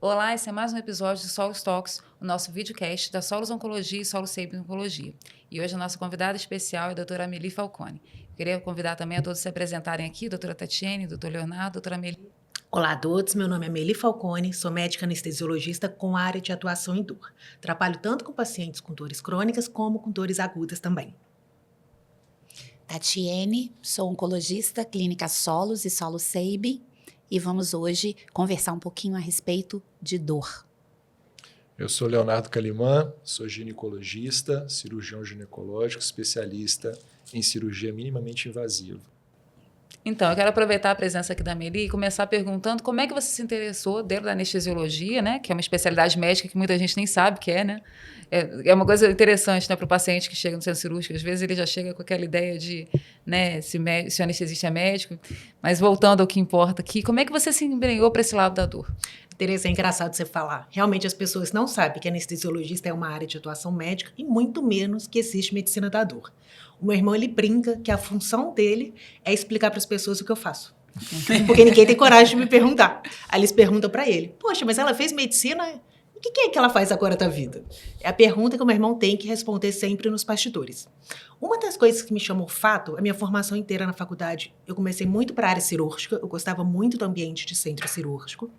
Olá, esse é mais um episódio de Solos Talks, o nosso videocast da Solos Oncologia e Solos Sapiens Oncologia. E hoje a nossa convidada especial é a doutora Amelie Falcone. Eu queria convidar também a todos se apresentarem aqui, doutora Tatiane, doutor Leonardo, doutora Amelie. Olá a todos, meu nome é Amelie Falcone, sou médica anestesiologista com área de atuação em dor. Trabalho tanto com pacientes com dores crônicas como com dores agudas também. Tatiane, sou oncologista, clínica Solos e Solos Sapiens, e vamos hoje conversar um pouquinho a respeito de dor. Eu sou Leonardo Calimã, sou ginecologista, cirurgião ginecológico, especialista em cirurgia minimamente invasiva. Então, eu quero aproveitar a presença aqui da Amelie e começar perguntando como é que você se interessou dentro da anestesiologia, né? Que é uma especialidade médica que muita gente nem sabe que é, né? É uma coisa interessante, né, para o paciente que chega no centro cirúrgico. Às vezes ele já chega com aquela ideia de, né, se o anestesista é médico. Mas voltando ao que importa aqui, como é que você se embrenhou para esse lado da dor? Tereza, é engraçado você falar. Realmente as pessoas não sabem que anestesiologista é uma área de atuação médica e muito menos que existe medicina da dor. O meu irmão, ele brinca que a função dele é explicar para as pessoas o que eu faço. Porque ninguém tem coragem de me perguntar. Aí eles perguntam para ele, poxa, mas ela fez medicina, o que é que ela faz agora da vida? É a pergunta que o meu irmão tem que responder sempre nos bastidores. Uma das coisas que me chamou fato, a minha formação inteira na faculdade, eu comecei muito para a área cirúrgica, eu gostava muito do ambiente de centro cirúrgico.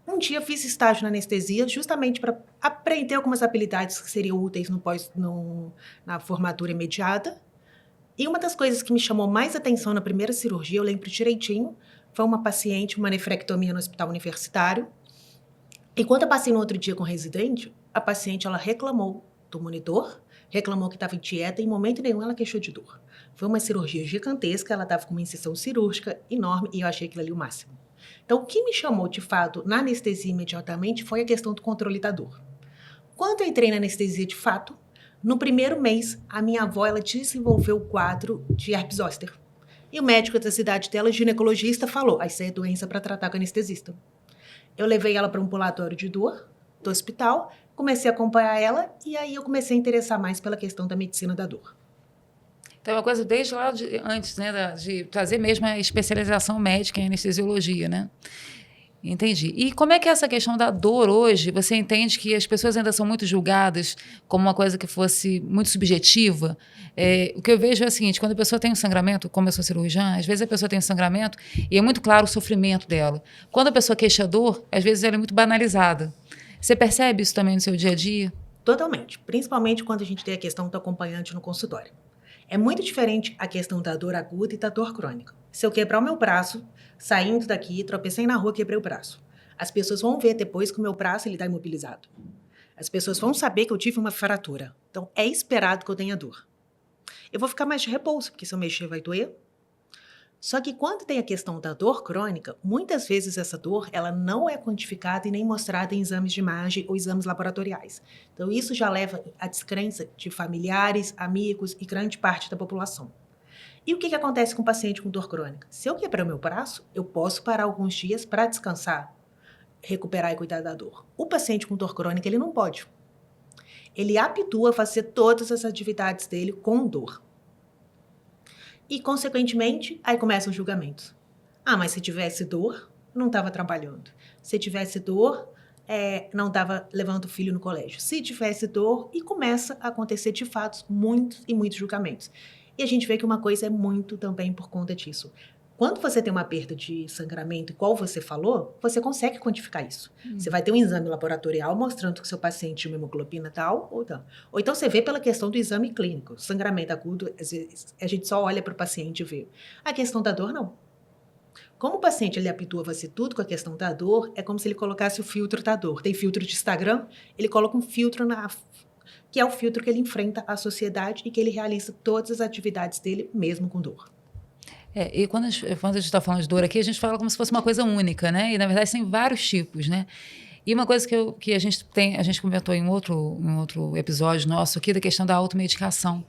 Um dia eu fiz estágio na anestesia justamente para aprender algumas habilidades que seriam úteis na formatura imediata. E uma das coisas que me chamou mais atenção na primeira cirurgia, eu lembro direitinho, foi uma paciente, uma nefrectomia no hospital universitário. E quando eu passei no outro dia com o residente, a paciente ela reclamou do monitor, reclamou que estava em dieta e em momento nenhum ela queixou de dor. Foi uma cirurgia gigantesca, ela estava com uma incisão cirúrgica enorme e eu achei aquilo ali o máximo. Então, o que me chamou, de fato, na anestesia imediatamente foi a questão do controle da dor. Quando eu entrei na anestesia, de fato, no primeiro mês, a minha avó ela desenvolveu o quadro de herpes zoster. E o médico da cidade dela, ginecologista, falou, isso aí é doença para tratar com anestesista. Eu levei ela para um ambulatório de dor do hospital, comecei a acompanhar ela e aí eu comecei a interessar mais pela questão da medicina da dor. Então, é uma coisa desde lá antes, né, de trazer mesmo a especialização médica em anestesiologia, né? Entendi. E como é que é essa questão da dor hoje? Você entende que as pessoas ainda são muito julgadas como uma coisa que fosse muito subjetiva? O que eu vejo é o seguinte, quando a pessoa tem um sangramento, como eu sou cirurgiã, às vezes a pessoa tem um sangramento e é muito claro o sofrimento dela. Quando a pessoa queixa dor, às vezes ela é muito banalizada. Você percebe isso também no seu dia a dia? Totalmente. Principalmente quando a gente tem a questão do acompanhante no consultório. É muito diferente a questão da dor aguda e da dor crônica. Se eu quebrar o meu braço, saindo daqui, tropecei na rua, quebrei o braço. As pessoas vão ver depois que o meu braço está imobilizado. As pessoas vão saber que eu tive uma fratura. Então, é esperado que eu tenha dor. Eu vou ficar mais de repouso, porque se eu mexer vai doer. Só que quando tem a questão da dor crônica, muitas vezes essa dor ela não é quantificada e nem mostrada em exames de imagem ou exames laboratoriais. Então isso já leva à descrença de familiares, amigos e grande parte da população. E o que acontece com o paciente com dor crônica? Se eu quebrar o meu braço, eu posso parar alguns dias para descansar, recuperar e cuidar da dor. O paciente com dor crônica, ele não pode. Ele habitua a fazer todas as atividades dele com dor. E, consequentemente, aí começam os julgamentos. Mas se tivesse dor, não estava trabalhando. Se tivesse dor, não estava levando o filho no colégio. Se tivesse dor, e começa a acontecer, de fato, muitos e muitos julgamentos. E a gente vê que uma coisa é muito também por conta disso. Quando você tem uma perda de sangramento, igual você falou, você consegue quantificar isso. Você vai ter um exame laboratorial mostrando que o seu paciente tinha uma hemoglobina tal ou não. Ou então você vê pela questão do exame clínico. Sangramento agudo, às vezes, a gente só olha para o paciente e vê. A questão da dor, não. Como o paciente ele habitua a fazer tudo com a questão da dor, é como se ele colocasse o filtro da dor. Tem filtro de Instagram, ele coloca um filtro que é o filtro que ele enfrenta a sociedade e que ele realiza todas as atividades dele, mesmo com dor. E quando a gente está falando de dor aqui, a gente fala como se fosse uma coisa única, né? E, na verdade, tem vários tipos, né? E uma coisa que a gente comentou em outro episódio nosso aqui, da questão da automedicação.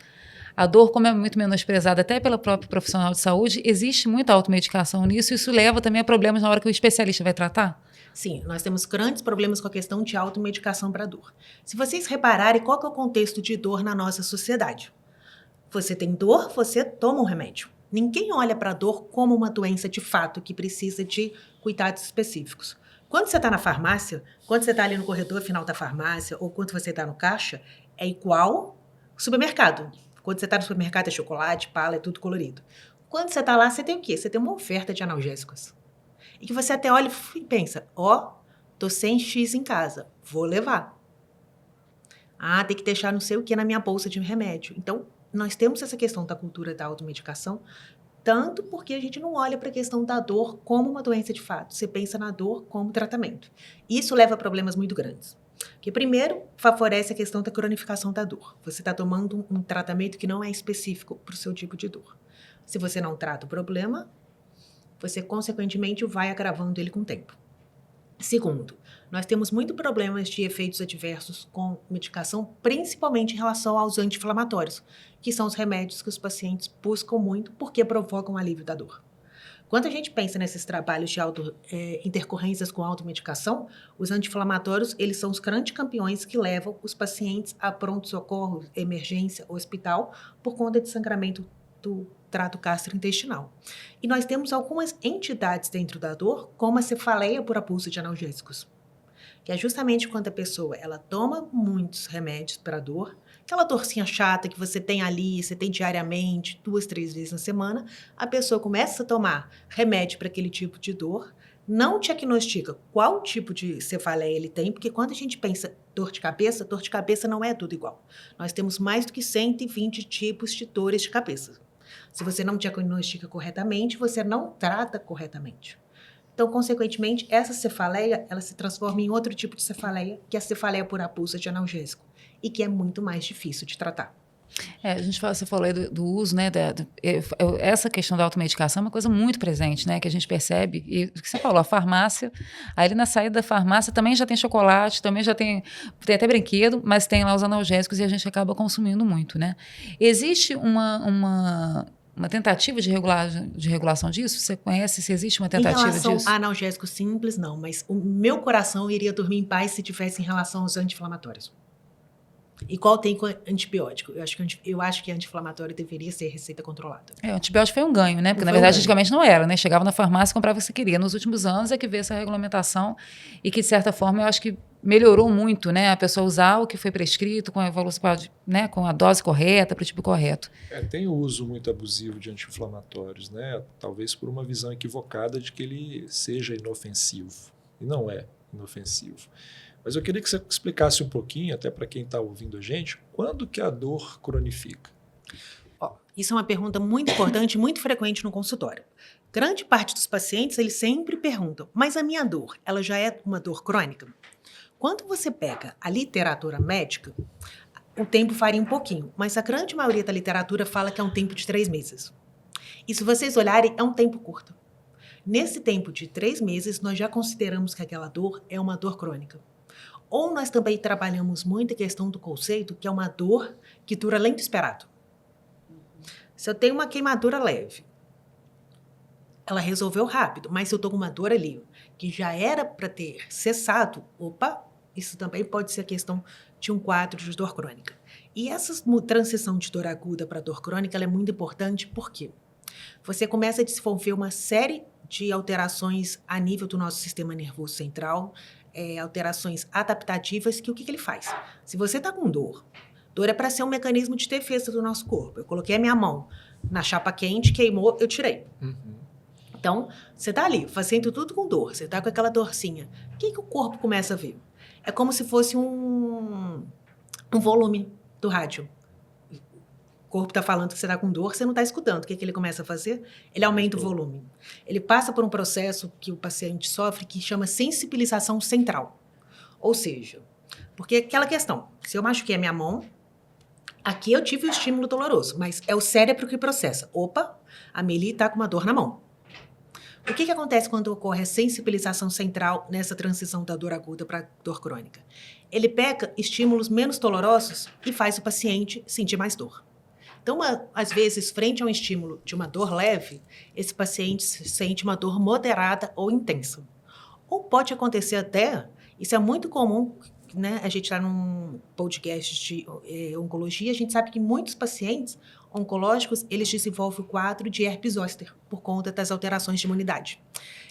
A dor, como é muito menosprezada até pelo próprio profissional de saúde, existe muita automedicação nisso, e isso leva também a problemas na hora que o especialista vai tratar? Sim, nós temos grandes problemas com a questão de automedicação para dor. Se vocês repararem, qual que é o contexto de dor na nossa sociedade? Você tem dor, você toma um remédio. Ninguém olha para a dor como uma doença de fato que precisa de cuidados específicos. Quando você está na farmácia, quando você está ali no corredor final da farmácia, ou quando você está no caixa, é igual supermercado. Quando você está no supermercado é chocolate, bala, é tudo colorido. Quando você está lá, você tem o quê? Você tem uma oferta de analgésicos. E que você até olha e pensa, tô sem X em casa, vou levar. Tem que deixar não sei o que na minha bolsa de remédio. Então, nós temos essa questão da cultura da automedicação, tanto porque a gente não olha para a questão da dor como uma doença de fato. Você pensa na dor como tratamento. Isso leva a problemas muito grandes. Porque, primeiro, favorece a questão da cronificação da dor. Você está tomando um tratamento que não é específico para o seu tipo de dor. Se você não trata o problema, você, consequentemente, vai agravando ele com o tempo. Segundo, nós temos muitos problemas de efeitos adversos com medicação, principalmente em relação aos anti-inflamatórios, que são os remédios que os pacientes buscam muito porque provocam alívio da dor. Quando a gente pensa nesses trabalhos de intercorrências com automedicação, os anti-inflamatórios, eles são os grandes campeões que levam os pacientes a pronto-socorro, emergência, hospital, por conta de sangramento do trato gastrointestinal. E nós temos algumas entidades dentro da dor, como a cefaleia por abuso de analgésicos, que é justamente quando a pessoa ela toma muitos remédios para a dor, aquela dorzinha chata que você tem ali, você tem diariamente, 2, 3 vezes na semana, a pessoa começa a tomar remédio para aquele tipo de dor, não diagnostica qual tipo de cefaleia ele tem, porque quando a gente pensa dor de cabeça não é tudo igual. Nós temos mais do que 120 tipos de dores de cabeça. Se você não diagnostica corretamente, você não trata corretamente. Então, consequentemente, essa cefaleia, ela se transforma em outro tipo de cefaleia, que é a cefaleia por abuso de analgésico, e que é muito mais difícil de tratar. Você falou aí do uso, né? Essa questão da automedicação é uma coisa muito presente, né? Que a gente percebe. E o que você falou, a farmácia, aí na saída da farmácia também já tem chocolate, também já tem até brinquedo, mas tem lá os analgésicos e a gente acaba consumindo muito, né? Existe uma tentativa de regulação disso? Você conhece se existe uma tentativa disso? Em relação a analgésicos simples, não. Mas o meu coração iria dormir em paz se tivesse em relação aos anti-inflamatórios. Igual tem com antibiótico. Eu acho que anti-inflamatório deveria ser receita controlada. O antibiótico foi um ganho, né? Porque, na verdade, antigamente não era, né? Chegava na farmácia e comprava o que você queria. Nos últimos anos é que veio essa regulamentação e que, de certa forma, eu acho que melhorou muito, né? A pessoa usar o que foi prescrito com a evolução, né? Com a dose correta, para o tipo correto. Tem o uso muito abusivo de anti-inflamatórios, né? Talvez por uma visão equivocada de que ele seja inofensivo. E não é inofensivo. Mas eu queria que você explicasse um pouquinho, até para quem está ouvindo a gente, quando que a dor cronifica? Isso é uma pergunta muito importante, muito frequente no consultório. Grande parte dos pacientes, eles sempre perguntam, mas a minha dor, ela já é uma dor crônica? Quando você pega a literatura médica, o tempo varia um pouquinho, mas a grande maioria da literatura fala que é um tempo de 3 meses. E se vocês olharem, é um tempo curto. Nesse tempo de 3 meses, nós já consideramos que aquela dor é uma dor crônica. Ou nós também trabalhamos muito a questão do conceito, que é uma dor que dura além do esperado. Se eu tenho uma queimadura leve, ela resolveu rápido, mas se eu estou com uma dor ali, que já era para ter cessado, isso também pode ser a questão de um quadro de dor crônica. E essa transição de dor aguda para dor crônica ela é muito importante porque você começa a desenvolver uma série de alterações a nível do nosso sistema nervoso central, alterações adaptativas, que o que ele faz? Se você está com dor é para ser um mecanismo de defesa do nosso corpo. Eu coloquei a minha mão na chapa quente, queimou, eu tirei. Então, você está ali, fazendo tudo com dor, você está com aquela dorzinha. O que o corpo começa a ver? É como se fosse um volume do rádio. O corpo está falando que você está com dor, você não está escutando. O que ele começa a fazer? Ele aumenta o volume. Ele passa por um processo que o paciente sofre que chama sensibilização central. Ou seja, porque aquela questão, se eu machuquei a minha mão, aqui eu tive um estímulo doloroso, mas é o cérebro que processa. A Meli está com uma dor na mão. O que acontece quando ocorre a sensibilização central nessa transição da dor aguda para dor crônica? Ele pega estímulos menos dolorosos e faz o paciente sentir mais dor. Então, às vezes, frente a um estímulo de uma dor leve, esse paciente sente uma dor moderada ou intensa. Ou pode acontecer até, isso é muito comum, né? A gente está num podcast de oncologia, a gente sabe que muitos pacientes, oncológicos, eles desenvolvem o quadro de herpes zoster, por conta das alterações de imunidade.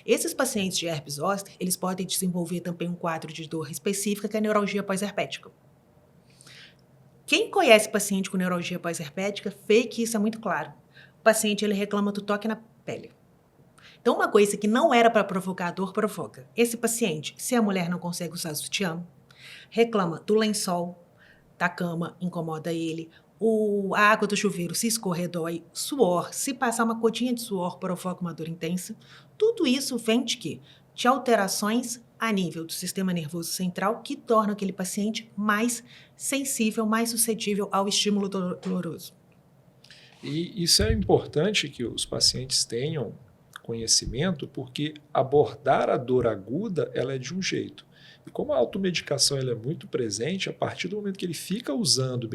Esses pacientes de herpes zoster, eles podem desenvolver também um quadro de dor específica, que é a neuralgia pós-herpética. Quem conhece paciente com neuralgia pós-herpética vê que isso é muito claro. O paciente ele reclama do toque na pele. Então, uma coisa que não era para provocar dor, provoca. Esse paciente, se a mulher não consegue usar sutiã, reclama do lençol, da cama, incomoda ele, a água do chuveiro se escorrer, dói, suor, se passar uma gotinha de suor, provoca uma dor intensa. Tudo isso vem de quê? De alterações a nível do sistema nervoso central que tornam aquele paciente mais sensível, mais suscetível ao estímulo doloroso. E isso é importante que os pacientes tenham conhecimento, porque abordar a dor aguda ela é de um jeito. E como a automedicação ela é muito presente, a partir do momento que ele fica usando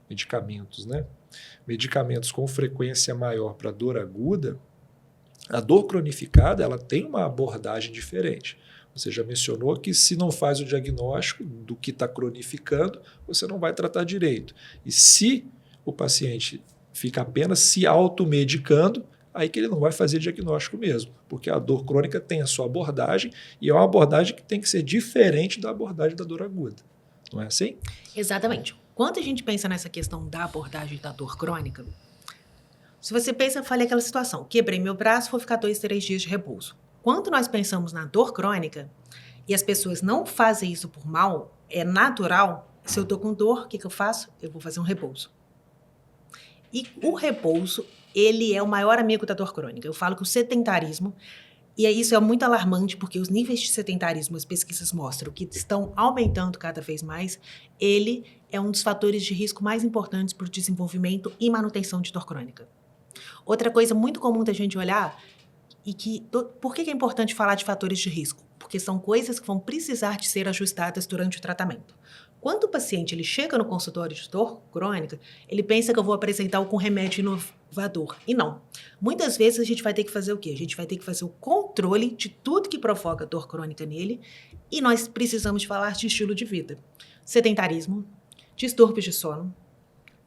medicamentos, né? Medicamentos com frequência maior para dor aguda, a dor cronificada ela tem uma abordagem diferente. Você já mencionou que se não faz o diagnóstico do que está cronificando, você não vai tratar direito. E se o paciente fica apenas se automedicando, aí que ele não vai fazer diagnóstico mesmo, porque a dor crônica tem a sua abordagem e é uma abordagem que tem que ser diferente da abordagem da dor aguda. Não é assim? Exatamente. Quando a gente pensa nessa questão da abordagem da dor crônica, se você pensa, eu falei aquela situação, quebrei meu braço, vou ficar 2, 3 dias de repouso. Quando nós pensamos na dor crônica, e as pessoas não fazem isso por mal, é natural, se eu estou com dor, o que eu faço? Eu vou fazer um repouso. E o repouso, ele é o maior amigo da dor crônica. Eu falo que o sedentarismo, e isso é muito alarmante, porque os níveis de sedentarismo, as pesquisas mostram que estão aumentando cada vez mais, ele é um dos fatores de risco mais importantes para o desenvolvimento e manutenção de dor crônica. Outra coisa muito comum da gente olhar, por que é importante falar de fatores de risco? Porque são coisas que vão precisar de ser ajustadas durante o tratamento. Quando o paciente ele chega no consultório de dor crônica, ele pensa que eu vou apresentar algum remédio inovador. E não. Muitas vezes a gente vai ter que fazer o quê? A gente vai ter que fazer o controle de tudo que provoca dor crônica nele e nós precisamos falar de estilo de vida. Sedentarismo, distúrbios de sono.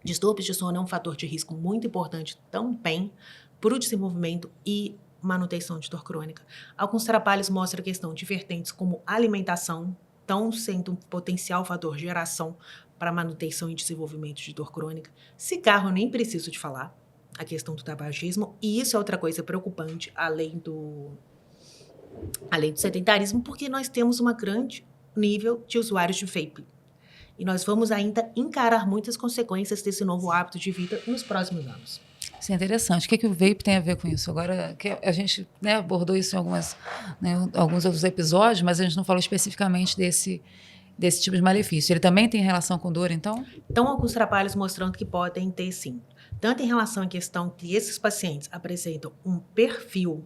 Distúrbios de sono é um fator de risco muito importante também para o desenvolvimento e manutenção de dor crônica. Alguns trabalhos mostram a questão de vertentes como alimentação, estão sendo um potencial fator de geração para manutenção e desenvolvimento de dor crônica. Cigarro, eu nem preciso de falar, a questão do tabagismo, e isso é outra coisa preocupante, além do sedentarismo, porque nós temos um grande nível de usuários de vape. E nós vamos ainda encarar muitas consequências desse novo hábito de vida nos próximos anos. Isso é interessante. O que o vape tem a ver com isso? Agora, que a gente abordou isso em alguns outros episódios, mas a gente não falou especificamente desse tipo de malefício. Ele também tem relação com dor, então? Então, alguns trabalhos mostrando que podem ter, sim. Tanto em relação à questão que esses pacientes apresentam um perfil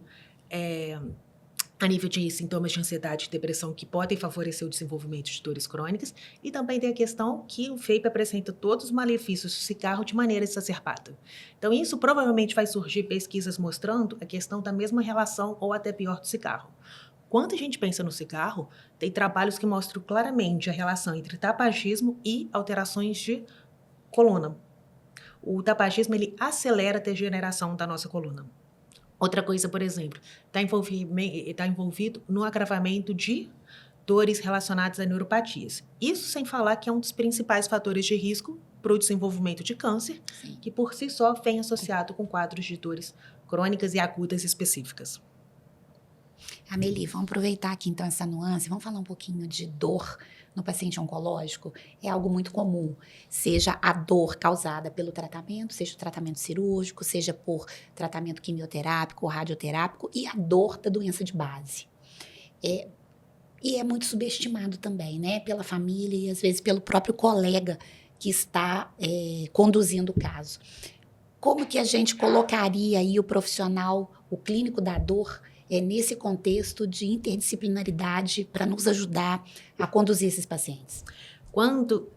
a nível de sintomas de ansiedade e depressão que podem favorecer o desenvolvimento de dores crônicas, e também tem a questão que o vape apresenta todos os malefícios do cigarro de maneira exacerbada. Então, isso provavelmente vai surgir pesquisas mostrando a questão da mesma relação ou até pior do cigarro. Quando a gente pensa no cigarro, tem trabalhos que mostram claramente a relação entre tabagismo e alterações de coluna. O tabagismo, ele acelera a degeneração da nossa coluna. Outra coisa, por exemplo, está envolvido no agravamento de dores relacionadas a neuropatias. Isso sem falar que é um dos principais fatores de risco para o desenvolvimento de câncer, sim, que por si só vem associado com quadros de dores crônicas e agudas específicas. Amelie, vamos aproveitar aqui então essa nuance, vamos falar um pouquinho de dor no paciente oncológico. É algo muito comum, seja a dor causada pelo tratamento, seja o tratamento cirúrgico, seja por tratamento quimioterápico ou radioterápico, e a dor da doença de base. E é muito subestimado também, né, pela família e às vezes pelo próprio colega que está conduzindo o caso. Como que a gente colocaria aí o profissional, o clínico da dor, nesse contexto de interdisciplinaridade para nos ajudar a conduzir esses pacientes? Quando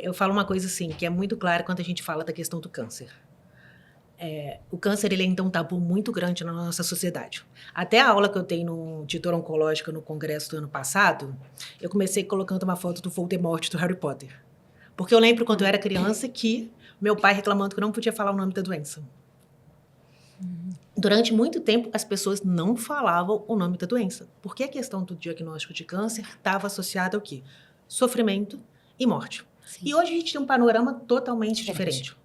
eu falo uma coisa assim, que é muito clara quando a gente fala da questão do câncer. O câncer ele é um tabu muito grande na nossa sociedade. Até a aula que eu dei de dor oncológica no congresso do ano passado, eu comecei colocando uma foto do Voldemort do Harry Potter. Porque eu lembro quando eu era criança que Meu pai reclamando que eu não podia falar o nome da doença. Durante muito tempo, as pessoas não falavam o nome da doença, porque a questão do diagnóstico de câncer estava associada ao quê? Sofrimento e morte. Sim. E hoje a gente tem um panorama totalmente diferente.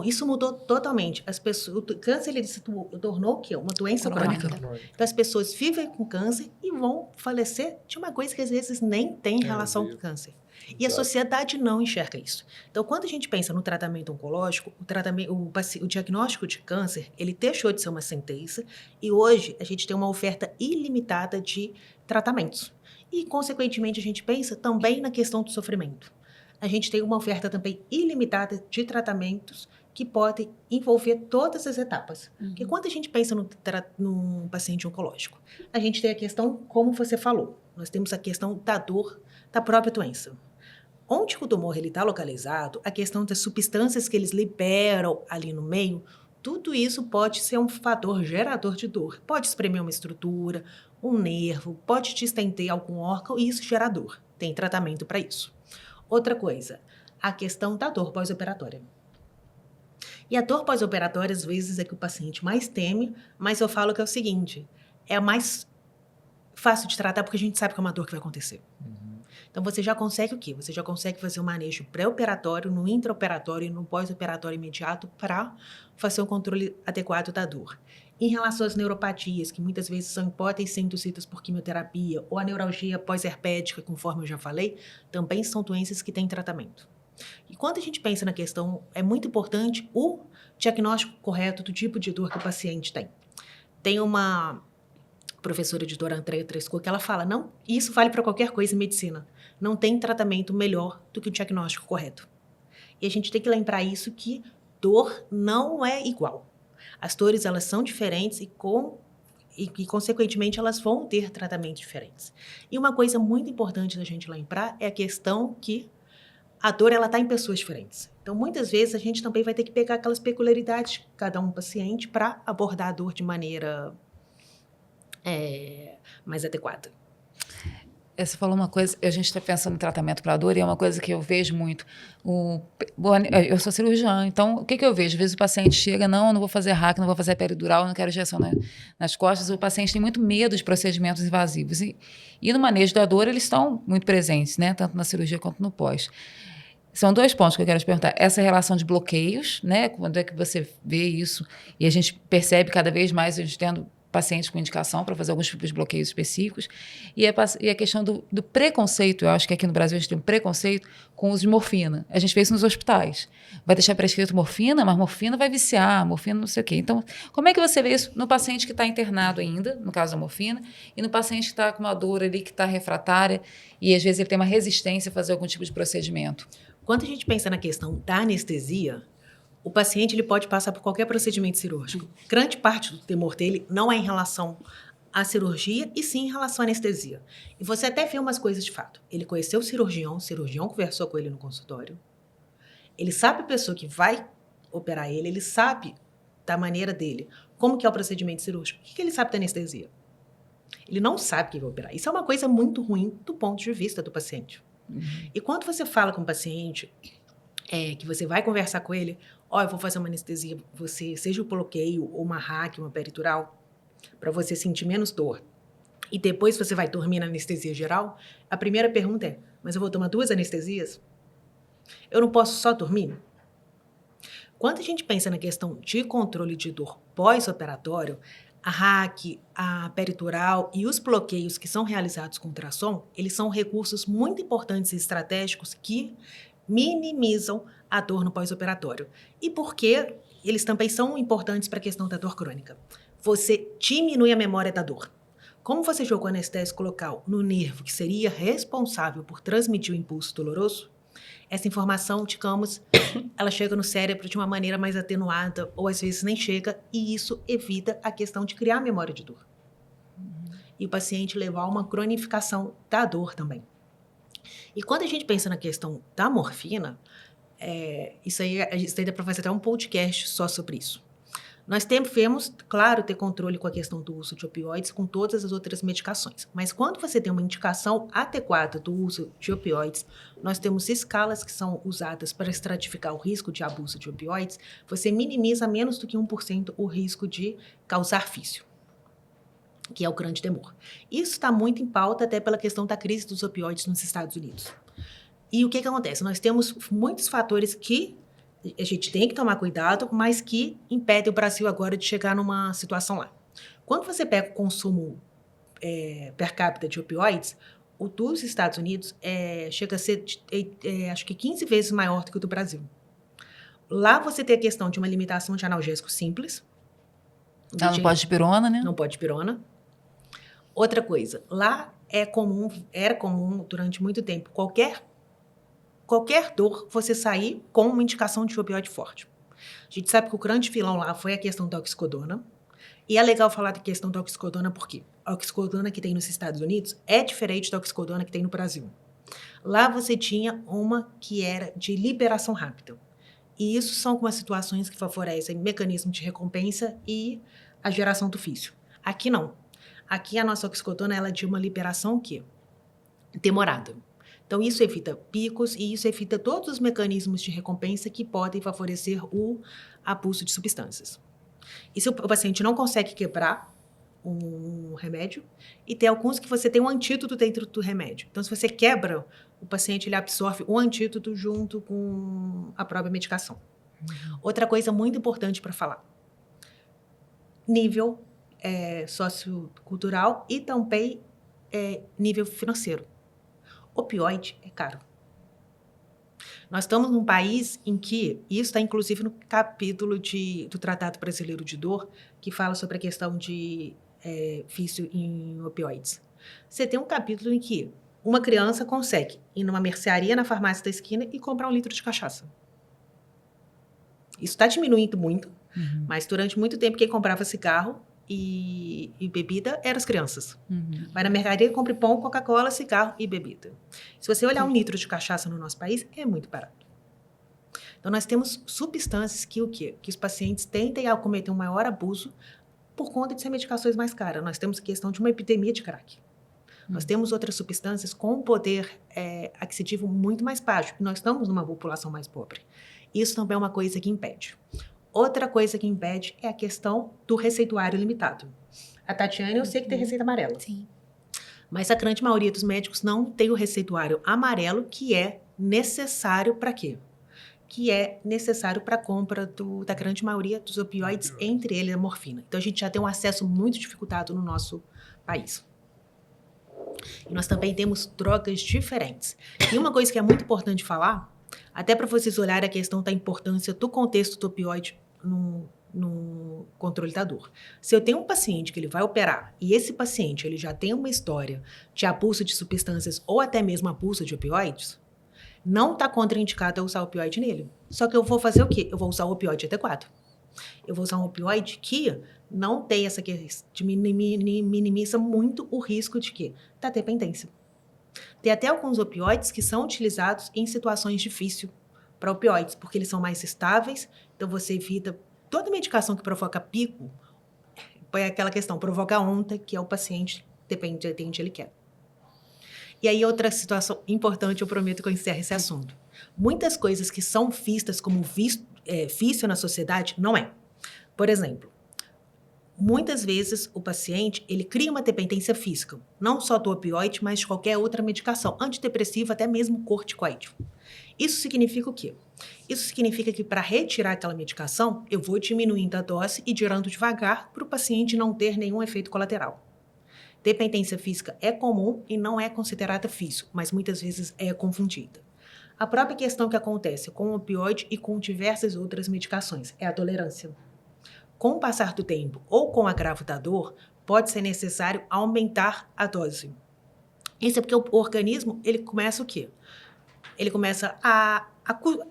Isso mudou totalmente. O câncer ele se tornou o quê? Uma doença crônica. Então, as pessoas vivem com câncer e vão falecer de uma coisa que às vezes nem tem relação com câncer. E a sociedade não enxerga isso. Então, quando a gente pensa no tratamento oncológico, o diagnóstico de câncer, ele deixou de ser uma sentença e hoje a gente tem uma oferta ilimitada de tratamentos. E, consequentemente, a gente pensa também na questão do sofrimento. A gente tem uma oferta também ilimitada de tratamentos que podem envolver todas as etapas. Porque quando a gente pensa no paciente oncológico, a gente tem a questão, como você falou, nós temos a questão da dor da própria doença. Onde o tumor está localizado, a questão das substâncias que eles liberam ali no meio, tudo isso pode ser um fator gerador de dor. Pode espremer uma estrutura, um nervo, pode distender algum órgão e isso gera dor. Tem tratamento para isso. Outra coisa, a questão da dor pós-operatória. E a dor pós-operatória, às vezes, é que o paciente mais teme, mas eu falo que é o seguinte, é mais fácil de tratar porque a gente sabe que é uma dor que vai acontecer. Então, você já consegue o quê? Você já consegue fazer um manejo pré-operatório, no intraoperatório e no pós-operatório imediato para fazer um controle adequado da dor. Em relação às neuropatias, que muitas vezes são podem ser induzidas por quimioterapia, ou a neuralgia pós-herpética, conforme eu já falei, também são doenças que têm tratamento. E quando a gente pensa na questão, é muito importante o diagnóstico correto do tipo de dor que o paciente tem. Tem uma professora editora Andrea Tresco que ela fala, não, isso vale para qualquer coisa em medicina. Não tem tratamento melhor do que o diagnóstico correto. E a gente tem que lembrar isso que dor não é igual. As dores, elas são diferentes e, consequentemente, elas vão ter tratamentos diferentes. E uma coisa muito importante da gente lembrar é a questão que a dor, ela está em pessoas diferentes. Então, muitas vezes, a gente também vai ter que pegar aquelas peculiaridades de cada um paciente para abordar a dor de maneira mais adequada. Você falou uma coisa, a gente está pensando em tratamento para dor, e é uma coisa que eu vejo muito. Eu sou cirurgiã, então o que eu vejo? Às vezes o paciente chega, não vou fazer hack, não vou fazer peridural, não quero injeção nas costas. O paciente tem muito medo de procedimentos invasivos. E no manejo da dor, eles estão muito presentes, né? Tanto na cirurgia quanto no pós. São 2 pontos que eu quero te perguntar. Essa relação de bloqueios, né? Quando é que você vê isso? E a gente percebe cada vez mais, a gente tendo pacientes com indicação para fazer alguns tipos de bloqueios específicos, e a questão do preconceito. Eu acho que aqui no Brasil a gente tem um preconceito com o uso de morfina. A gente vê isso nos hospitais. Vai deixar prescrito morfina, mas morfina vai viciar, morfina não sei o quê. Então, como é que você vê isso no paciente que está internado ainda, no caso da morfina, e no paciente que está com uma dor ali, que está refratária, e às vezes ele tem uma resistência a fazer algum tipo de procedimento? Quando a gente pensa na questão da anestesia, o paciente ele pode passar por qualquer procedimento cirúrgico. Grande parte do temor dele não é em relação à cirurgia, e sim em relação à anestesia. E você até vê umas coisas de fato. Ele conheceu o cirurgião conversou com ele no consultório, ele sabe a pessoa que vai operar ele sabe da maneira dele, como que é o procedimento cirúrgico. O que ele sabe da anestesia? Ele não sabe que vai operar. Isso é uma coisa muito ruim do ponto de vista do paciente. E quando você fala com o paciente, que você vai conversar com ele, eu vou fazer uma anestesia, seja o bloqueio ou uma hack, uma peritural, para você sentir menos dor, e depois você vai dormir na anestesia geral, a primeira pergunta é, mas eu vou tomar 2 anestesias? Eu não posso só dormir? Quando a gente pensa na questão de controle de dor pós-operatório, a hack, a peritural e os bloqueios que são realizados com ultrassom, eles são recursos muito importantes e estratégicos que minimizam a dor no pós-operatório. E por que eles também são importantes para a questão da dor crônica? Você diminui a memória da dor. Como você jogou anestésico local no nervo que seria responsável por transmitir o impulso doloroso, essa informação, digamos, ela chega no cérebro de uma maneira mais atenuada, ou às vezes nem chega, e isso evita a questão de criar memória de dor. E o paciente levar a uma cronificação da dor também. E quando a gente pensa na questão da morfina, isso aí dá para fazer até um podcast só sobre isso. Nós devemos, claro, ter controle com a questão do uso de opioides com todas as outras medicações. Mas quando você tem uma indicação adequada do uso de opioides, nós temos escalas que são usadas para estratificar o risco de abuso de opioides, você minimiza menos do que 1% o risco de causar vício, que é o grande temor. Isso está muito em pauta até pela questão da crise dos opioides nos Estados Unidos. E o que acontece? Nós temos muitos fatores que a gente tem que tomar cuidado, mas que impedem o Brasil agora de chegar numa situação lá. Quando você pega o consumo per capita de opioides, o dos Estados Unidos chega a ser, acho que 15 vezes maior do que o do Brasil. Lá você tem a questão de uma limitação de analgésico simples. Não pode de pirona, né? Não pode de pirona. Outra coisa, lá era comum durante muito tempo, qualquer dor, você sair com uma indicação de opioide forte. A gente sabe que o grande vilão lá foi a questão da oxicodona. E é legal falar da questão da oxicodona porque a oxicodona que tem nos Estados Unidos é diferente da oxicodona que tem no Brasil. Lá você tinha uma que era de liberação rápida. E isso são algumas situações que favorecem mecanismo de recompensa e a geração do vício. Aqui não. Aqui a nossa oxicodona ela é de uma liberação demorada. Então, isso evita picos e isso evita todos os mecanismos de recompensa que podem favorecer o abuso de substâncias. E se o paciente não consegue quebrar um remédio, e tem alguns que você tem um antídoto dentro do remédio. Então, se você quebra, o paciente ele absorve o antídoto junto com a própria medicação. Outra coisa muito importante para falar. Nível sociocultural e também nível financeiro. Opioide é caro. Nós estamos num país em que, isso está inclusive no capítulo do Tratado Brasileiro de Dor, que fala sobre a questão de vício em opioides. Você tem um capítulo em que uma criança consegue ir numa mercearia na farmácia da esquina e comprar 1 litro de cachaça. Isso está diminuindo muito, mas durante muito tempo quem comprava cigarro e bebida eram as crianças. Vai na mercearia, compre pão, Coca-Cola, cigarro e bebida. Se você olhar 1 litro de cachaça no nosso país, é muito barato. Então, nós temos substâncias que os pacientes tendem a cometer um maior abuso por conta de ser medicações mais caras. Nós temos a questão de uma epidemia de crack. Nós temos outras substâncias com um poder aquisitivo muito mais baixo. E nós estamos numa população mais pobre. Isso também é uma coisa que impede. Outra coisa que impede é a questão do receituário limitado. A Tatiana, eu sei que tem receita amarela. Sim. Mas a grande maioria dos médicos não tem o receituário amarelo, que é necessário para quê? Que é necessário para a compra da grande maioria dos opioides, entre eles a morfina. Então, a gente já tem um acesso muito dificultado no nosso país. E nós também temos drogas diferentes. E uma coisa que é muito importante falar, até para vocês olharem a questão da importância do contexto do opioide no controle da dor. Se eu tenho um paciente que ele vai operar e esse paciente ele já tem uma história de abuso de substâncias ou até mesmo abuso de opioides, não está contraindicado a usar opioide nele. Só que eu vou fazer o quê? Eu vou usar o opioide adequado. Eu vou usar um opioide que não tem essa questão, minimiza muito o risco de quê? Da dependência. Tem até alguns opioides que são utilizados em situações difíceis para opioides, porque eles são mais estáveis, então você evita toda medicação que provoca pico, é aquela questão, provoca onda, que é o paciente, depende de onde ele quer. E aí outra situação importante, eu prometo que eu encerro esse assunto. Muitas coisas que são vistas como vício na sociedade, não é. Por exemplo, muitas vezes o paciente ele cria uma dependência física, não só do opioide, mas de qualquer outra medicação, antidepressiva, até mesmo corticoide. Isso significa o quê? Isso significa que para retirar aquela medicação, eu vou diminuindo a dose e tirando devagar para o paciente não ter nenhum efeito colateral. Dependência física é comum e não é considerada vício, mas muitas vezes é confundida. A própria questão que acontece com o opioide e com diversas outras medicações é a tolerância. Com o passar do tempo ou com o agravo da dor, pode ser necessário aumentar a dose. Isso é porque o organismo ele começa o quê? Ele começa a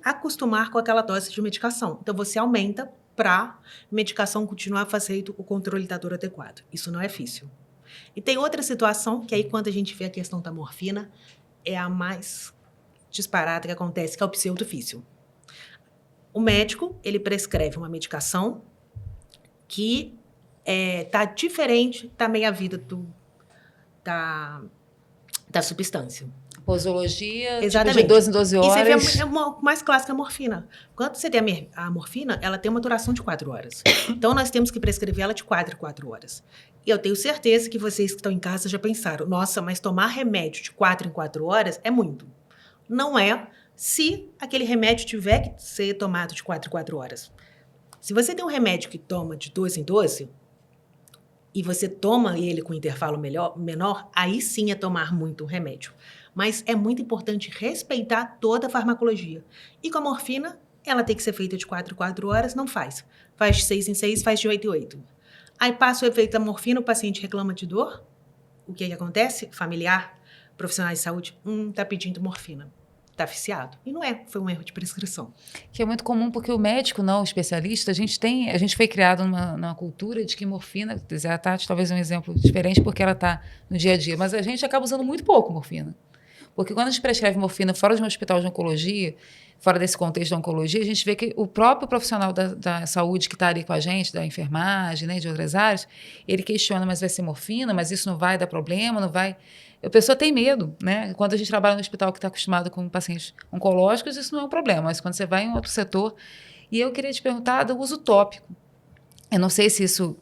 acostumar com aquela dose de medicação. Então, você aumenta para a medicação continuar fazendo o controle da dor adequado. Isso não é vício. E tem outra situação, que aí quando a gente vê a questão da morfina, é a mais disparada que acontece, que é o pseudovício. O médico, ele prescreve uma medicação que tá diferente da meia-vida da substância. Posologia, Exatamente. tipo de 12 em 12 horas. E você vê a mais clássica, a morfina. Quando você tem a morfina, ela tem uma duração de 4 horas. Então, nós temos que prescrever ela de 4 em 4 horas. E eu tenho certeza que vocês que estão em casa já pensaram, nossa, mas tomar remédio de 4 em 4 horas é muito. Não é, se aquele remédio tiver que ser tomado de 4 em 4 horas. Se você tem um remédio que toma de 12 em 12, e você toma ele com intervalo menor, aí sim é tomar muito remédio. Mas é muito importante respeitar toda a farmacologia. E com a morfina, ela tem que ser feita de 4 em 4 horas, não faz. Faz de 6 em 6, faz de 8 em 8. Aí passa o efeito da morfina, o paciente reclama de dor. O que acontece? Familiar, profissionais de saúde, tá pedindo morfina. Tá viciado. E não é, foi um erro de prescrição. Que é muito comum, porque o médico não, o especialista, a gente foi criado numa cultura de que morfina, a Tati talvez é um exemplo diferente porque ela está no dia a dia, mas a gente acaba usando muito pouco morfina. Porque quando a gente prescreve morfina fora de um hospital de oncologia, fora desse contexto da oncologia, a gente vê que o próprio profissional da saúde que está ali com a gente, da enfermagem, né, de outras áreas, ele questiona, mas vai ser morfina, mas isso não vai dar problema, não vai... A pessoa tem medo, né? Quando a gente trabalha no hospital que está acostumado com pacientes oncológicos, isso não é um problema, mas quando você vai em outro setor... E eu queria te perguntar do uso tópico. Eu não sei se isso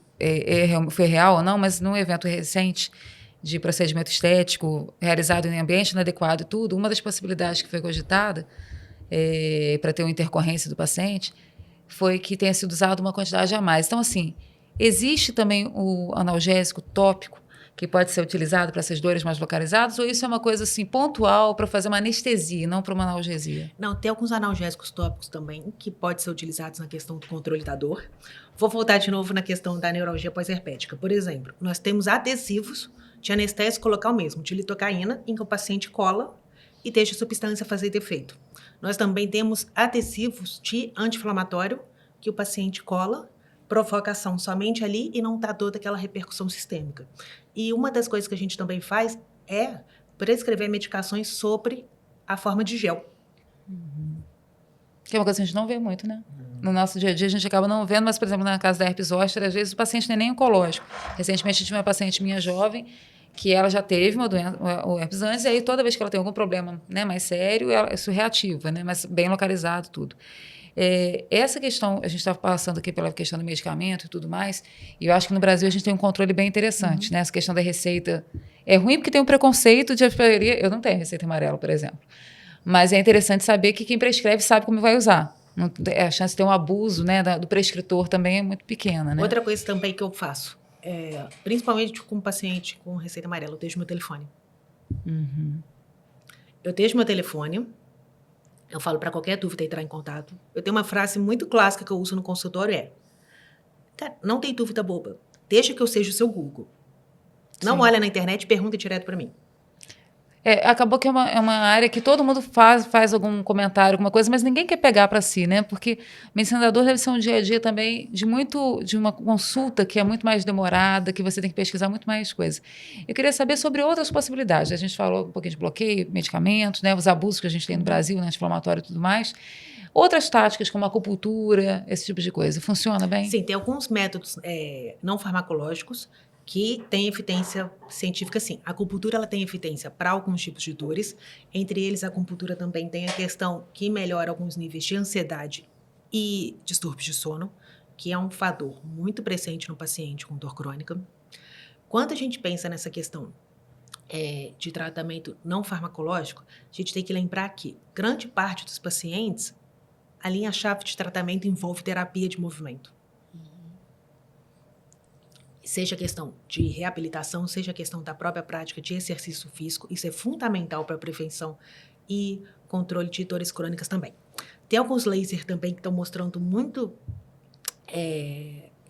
foi real ou não, mas num evento recente de procedimento estético realizado em ambiente inadequado e tudo, uma das possibilidades que foi cogitada para ter uma intercorrência do paciente foi que tenha sido usado uma quantidade a mais. Então, assim, existe também o analgésico tópico que pode ser utilizado para essas dores mais localizadas, ou isso é uma coisa assim pontual para fazer uma anestesia, não para uma analgesia? Não, tem alguns analgésicos tópicos também que podem ser utilizados na questão do controle da dor. Vou voltar de novo na questão da neuralgia pós-herpética. Por exemplo, nós temos adesivos de anestésico local mesmo, de lidocaína, em que o paciente cola e deixa a substância fazer efeito. Nós também temos adesivos de anti-inflamatório, que o paciente cola, provoca ação somente ali e não dá toda aquela repercussão sistêmica. E uma das coisas que a gente também faz é prescrever medicações sobre a forma de gel. Que é uma coisa que a gente não vê muito, né? No nosso dia a dia a gente acaba não vendo, mas, por exemplo, na casa da herpes zoster, às vezes o paciente não é nem oncológico. Recentemente eu tive uma paciente minha jovem que ela já teve uma doença, o herpes antes, e aí toda vez que ela tem algum problema, né, mais sério, isso reativa, né, mas bem localizado tudo. Essa questão, a gente estava passando aqui pela questão do medicamento e tudo mais, e eu acho que no Brasil a gente tem um controle bem interessante, né? Essa questão da receita é ruim porque tem um preconceito de eu não tenho receita amarela, por exemplo, mas é interessante saber que quem prescreve sabe como vai usar. A chance de ter um abuso, né, do prescritor também é muito pequena, né? Outra coisa também que eu faço, principalmente com paciente com receita amarela, eu deixo meu telefone. Eu deixo meu telefone. Eu falo para qualquer dúvida entrar em contato. Eu tenho uma frase muito clássica que eu uso no consultório, cara, não tem dúvida boba. Deixa que eu seja o seu Google. Não olha na internet e pergunta direto para mim. Acabou que é uma área que todo mundo faz algum comentário, alguma coisa, mas ninguém quer pegar para si, né? Porque medicina da dor deve ser um dia a dia também de uma consulta que é muito mais demorada, que você tem que pesquisar muito mais coisas. Eu queria saber sobre outras possibilidades. A gente falou um pouquinho de bloqueio, medicamentos, né? Os abusos que a gente tem no Brasil, né? Anti-inflamatório e tudo mais. Outras táticas, como acupuntura, esse tipo de coisa. Funciona bem? Sim, tem alguns métodos não farmacológicos que tem evidência científica, sim. A acupuntura ela tem evidência para alguns tipos de dores. Entre eles, a acupuntura também tem a questão que melhora alguns níveis de ansiedade e distúrbios de sono, que é um fator muito presente no paciente com dor crônica. Quando a gente pensa nessa questão de tratamento não farmacológico, a gente tem que lembrar que grande parte dos pacientes, a linha-chave de tratamento envolve terapia de movimento. Seja a questão de reabilitação, seja a questão da própria prática de exercício físico, isso é fundamental para a prevenção e controle de dores crônicas também. Tem alguns lasers também que estão mostrando muito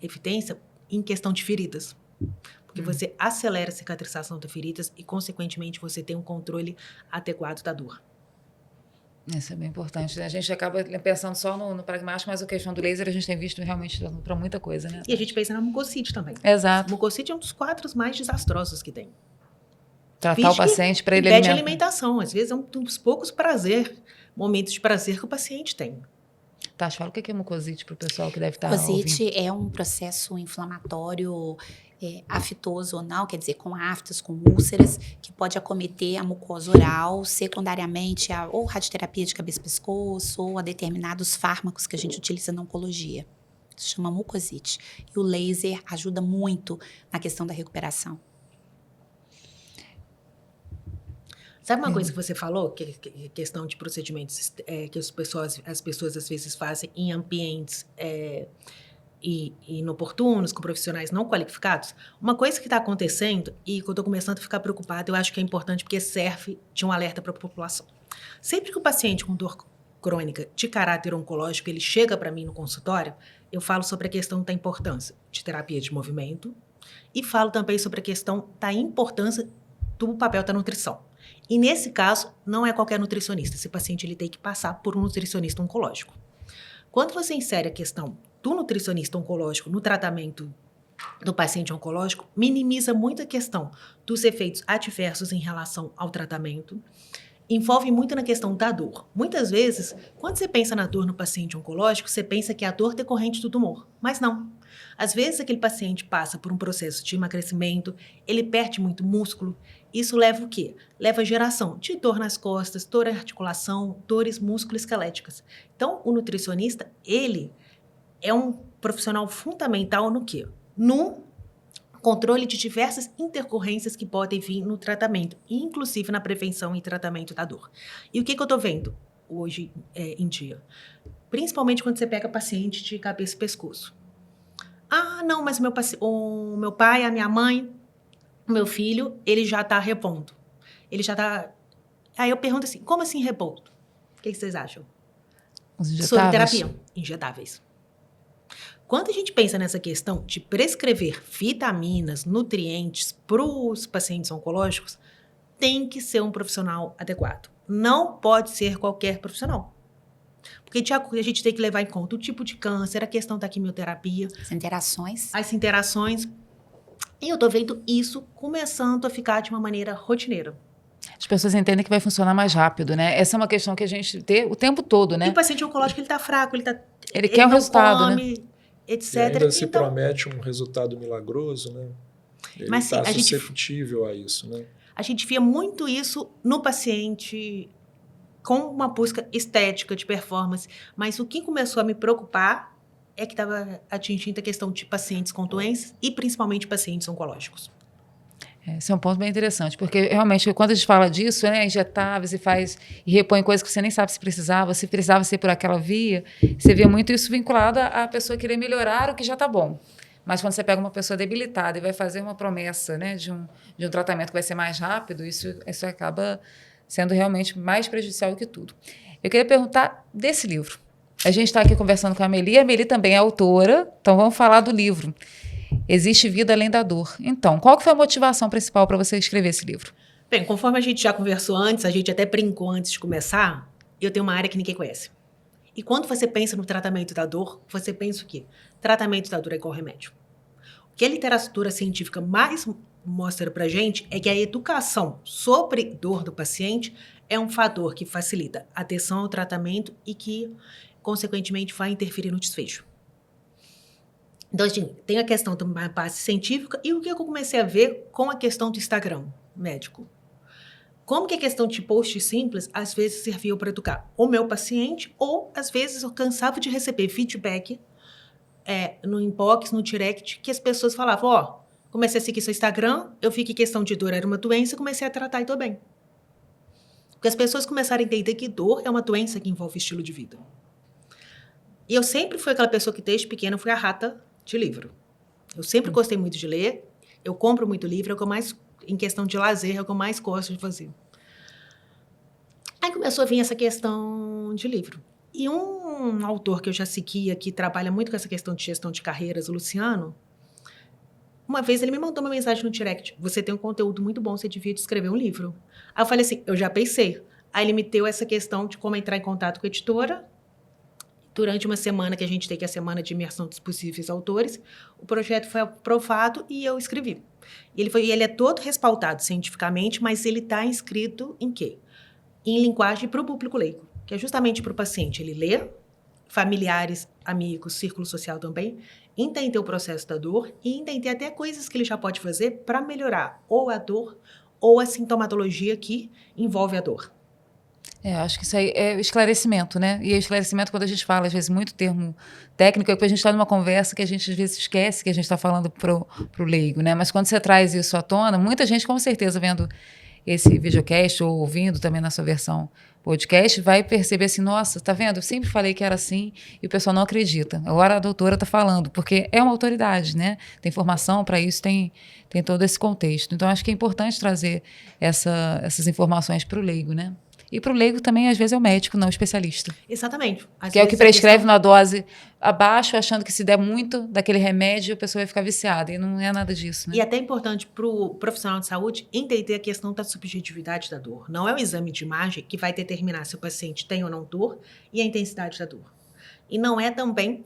evidência em questão de feridas, porque você acelera a cicatrização das feridas e, consequentemente, você tem um controle adequado da dor. Isso é bem importante. A gente acaba pensando só no pragmático, mas a questão do laser a gente tem visto realmente para muita coisa, né? E a gente pensa na mucocite também. Exato. Mucocite é um dos quadros mais desastrosos que tem. Tratar o paciente para ele alimentar. Alimentação, às vezes é um dos poucos momentos de prazer que o paciente tem. Tati, fala o que é mucosite para o pessoal que deve estar ouvindo. Mucosite é um processo inflamatório aftoso anal, quer dizer, com aftas, com úlceras, que pode acometer a mucosa oral, secundariamente ou radioterapia de cabeça e pescoço, ou a determinados fármacos que a gente utiliza na oncologia. Isso chama mucosite. E o laser ajuda muito na questão da recuperação. Sabe uma coisa que você falou, que questão de procedimentos que as pessoas às vezes fazem em ambientes inoportunos, com profissionais não qualificados? Uma coisa que está acontecendo e que eu estou começando a ficar preocupada, eu acho que é importante porque serve de um alerta para a população. Sempre que o paciente com dor crônica de caráter oncológico, ele chega para mim no consultório, eu falo sobre a questão da importância de terapia de movimento e falo também sobre a questão da importância do papel da nutrição. E nesse caso, não é qualquer nutricionista. Esse paciente ele tem que passar por um nutricionista oncológico. Quando você insere a questão do nutricionista oncológico no tratamento do paciente oncológico, minimiza muito a questão dos efeitos adversos em relação ao tratamento, envolve muito na questão da dor. Muitas vezes, quando você pensa na dor no paciente oncológico, você pensa que é a dor decorrente do tumor, mas não. Às vezes, aquele paciente passa por um processo de emagrecimento, ele perde muito músculo. Isso leva o quê? Leva a geração de dor nas costas, dor na articulação, dores musculoesqueléticas. Então, o nutricionista, ele é um profissional fundamental no quê? No controle de diversas intercorrências que podem vir no tratamento, inclusive na prevenção e tratamento da dor. E o que eu estou vendo hoje em dia? Principalmente quando você pega paciente de cabeça e pescoço. Ah, não, mas o meu pai, a minha mãe, o meu filho, ele já está repondo. Ele já está... Aí eu pergunto assim, como assim repondo? O que vocês acham? Os injetáveis? Sobre terapia. Injetáveis. Quando a gente pensa nessa questão de prescrever vitaminas, nutrientes para os pacientes oncológicos, tem que ser um profissional adequado. Não pode ser qualquer profissional. Porque a gente tem que levar em conta o tipo de câncer, a questão da quimioterapia. As interações. E eu tô vendo isso começando a ficar de uma maneira rotineira. As pessoas entendem que vai funcionar mais rápido, né? Essa é uma questão que a gente tem o tempo todo, né? E o paciente oncológico, ele tá fraco, ele quer um resultado, come, né? Etc. E ainda se promete um resultado milagroso, né? Ele está suscetível a isso, né? A gente via muito isso no paciente com uma busca estética de performance, mas o que começou a me preocupar é que estava atingindo a questão de pacientes com doenças e principalmente pacientes oncológicos. Esse é um ponto bem interessante, porque realmente quando a gente fala disso, né, injetáveis e repõe coisas que você nem sabe se precisava ser por aquela via, você vê muito isso vinculado à pessoa querer melhorar o que já está bom. Mas quando você pega uma pessoa debilitada e vai fazer uma promessa, né, de um tratamento que vai ser mais rápido, isso acaba sendo realmente mais prejudicial do que tudo. Eu queria perguntar desse livro. A gente está aqui conversando com a Amelie também é autora, então vamos falar do livro. Existe vida além da dor. Então, qual que foi a motivação principal para você escrever esse livro? Bem, conforme a gente já conversou antes, a gente até brincou antes de começar, eu tenho uma área que ninguém conhece. E quando você pensa no tratamento da dor, você pensa o quê? Tratamento da dor é igual remédio. O que a literatura científica mais mostra pra gente é que a educação sobre dor do paciente é um fator que facilita a atenção ao tratamento e que, consequentemente, vai interferir no desfecho. Então, assim, tem a questão da base científica e o que eu comecei a ver com a questão do Instagram médico. Como que a questão de post simples, às vezes, serviu para educar o meu paciente ou, às vezes, eu cansava de receber feedback no inbox, no direct, que as pessoas falavam, comecei a seguir seu Instagram, eu vi que questão de dor era uma doença, comecei a tratar e estou bem. Porque as pessoas começaram a entender que dor é uma doença que envolve estilo de vida. E eu sempre fui aquela pessoa que, desde pequena, fui a rata de livro. Eu sempre gostei muito de ler, eu compro muito livro, é o que eu mais, em questão de lazer, é o que eu mais gosto de fazer. Aí começou a vir essa questão de livro. E um autor que eu já seguia, que trabalha muito com essa questão de gestão de carreiras, o Luciano, uma vez ele me mandou uma mensagem no direct, você tem um conteúdo muito bom, você devia escrever um livro. Aí eu falei assim, eu já pensei. Aí ele me deu essa questão de como entrar em contato com a editora. Durante uma semana que a gente tem, que é a semana de imersão dos possíveis autores, o projeto foi aprovado e eu escrevi. Ele é todo respaldado cientificamente, mas ele está inscrito em quê? Em linguagem para o público leigo, que é justamente para o paciente. Ele lê, familiares, amigos, círculo social também, entender o processo da dor e entender até coisas que ele já pode fazer para melhorar ou a dor ou a sintomatologia que envolve a dor. Acho que isso aí é esclarecimento, né? E esclarecimento, quando a gente fala, às vezes, muito termo técnico, é que a gente está numa conversa que a gente, às vezes, esquece que a gente está falando pro leigo, né? Mas quando você traz isso à tona, muita gente, com certeza, vendo esse videocast ou ouvindo também na sua versão podcast, vai perceber assim, nossa, tá vendo? Eu sempre falei que era assim e o pessoal não acredita. Agora a doutora está falando, porque é uma autoridade, né? Tem formação para isso, tem todo esse contexto. Então, acho que é importante trazer essas informações para o leigo, né? E para o leigo também, às vezes, é o médico, não o especialista. Exatamente. Que é o que prescreve uma dose abaixo, achando que se der muito daquele remédio, a pessoa vai ficar viciada. E não é nada disso, né? E até é importante para o profissional de saúde entender a questão da subjetividade da dor. Não é o exame de imagem que vai determinar se o paciente tem ou não dor e a intensidade da dor. E não é também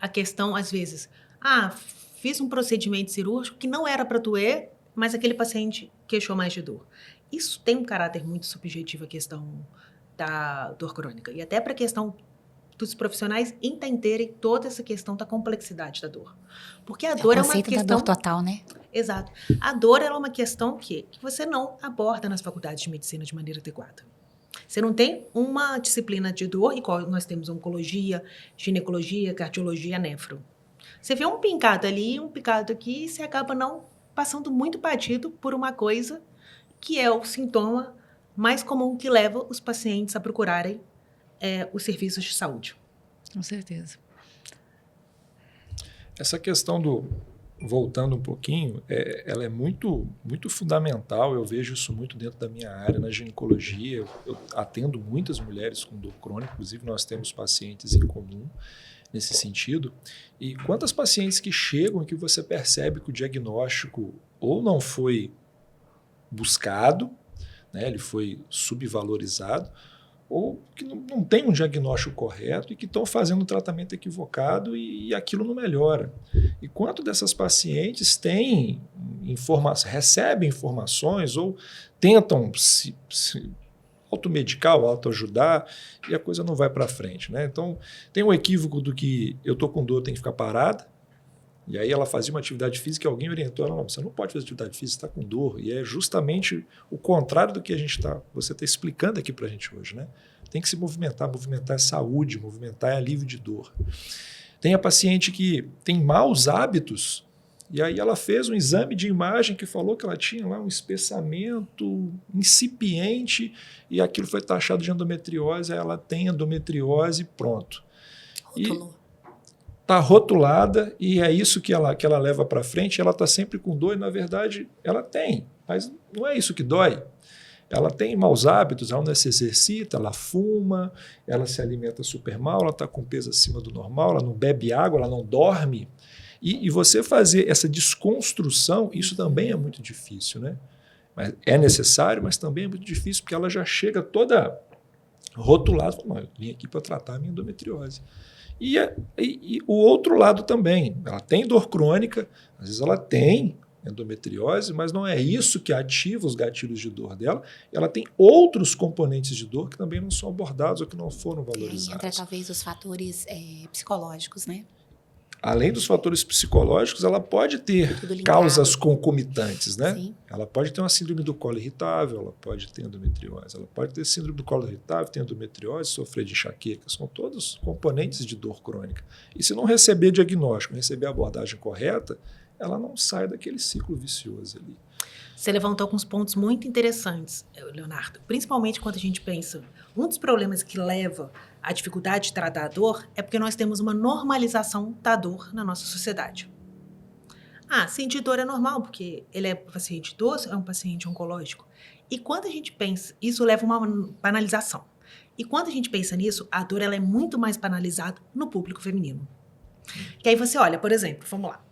a questão, às vezes, fiz um procedimento cirúrgico que não era para doer, mas aquele paciente queixou mais de dor. Isso tem um caráter muito subjetivo, a questão da dor crônica. E até para a questão dos profissionais entenderem toda essa questão da complexidade da dor. Porque a dor é uma questão... da dor total, né? Exato. A dor é uma questão que você não aborda nas faculdades de medicina de maneira adequada. Você não tem uma disciplina de dor, igual nós temos oncologia, ginecologia, cardiologia, nefro. Você vê um picado ali, um picado aqui, e você acaba não passando muito batido por uma coisa que é o sintoma mais comum que leva os pacientes a procurarem os serviços de saúde. Com certeza. Essa questão voltando um pouquinho, ela é muito, muito fundamental. Eu vejo isso muito dentro da minha área, na ginecologia. Eu atendo muitas mulheres com dor crônica, inclusive nós temos pacientes em comum nesse sentido. E quantas pacientes que chegam e que você percebe que o diagnóstico ou não foi buscado, né, ele foi subvalorizado, ou que não tem um diagnóstico correto e que estão fazendo um tratamento equivocado e aquilo não melhora. E quanto dessas pacientes recebem informações ou tentam se automedicar ou autoajudar e a coisa não vai para frente, né? Então, tem um equívoco do que eu estou com dor, tenho que ficar parada. E aí ela fazia uma atividade física e alguém orientou ela, não, você não pode fazer atividade física, você está com dor. E é justamente o contrário do que você está explicando aqui para a gente hoje, né? Tem que se movimentar é saúde, movimentar é alívio de dor. Tem a paciente que tem maus hábitos, e aí ela fez um exame de imagem que falou que ela tinha lá um espessamento incipiente, e aquilo foi taxado de endometriose, aí ela tem endometriose, pronto. Rotulou. Está rotulada e é isso que ela leva para frente. Ela está sempre com dor e, na verdade, ela tem, mas não é isso que dói. Ela tem maus hábitos, ela não se exercita, ela fuma, ela se alimenta super mal, ela está com peso acima do normal, ela não bebe água, ela não dorme. E você fazer essa desconstrução, isso também é muito difícil, né? Mas é necessário, mas também é muito difícil, porque ela já chega toda rotulada. Não, eu vim aqui para tratar a minha endometriose. E o outro lado também, ela tem dor crônica, às vezes ela tem endometriose, mas não é isso que ativa os gatilhos de dor dela. Ela tem outros componentes de dor que também não são abordados ou que não foram valorizados. E entra talvez os fatores psicológicos, né? Além dos fatores psicológicos, ela pode ter causas concomitantes, né? Sim. Ela pode ter uma síndrome do colo irritável, ela pode ter endometriose, ela pode ter síndrome do colo irritável, ter endometriose, sofrer de enxaqueca, são todos componentes de dor crônica. E se não receber diagnóstico, receber a abordagem correta, ela não sai daquele ciclo vicioso ali. Você levantou alguns pontos muito interessantes, Leonardo, principalmente quando a gente pensa, um dos problemas que leva à dificuldade de tratar a dor é porque nós temos uma normalização da dor na nossa sociedade. Sentir dor é normal, porque ele é paciente idoso, é um paciente oncológico. E quando a gente pensa, isso leva a uma banalização. E quando a gente pensa nisso, a dor ela é muito mais banalizada no público feminino. Que aí você olha, por exemplo, vamos lá,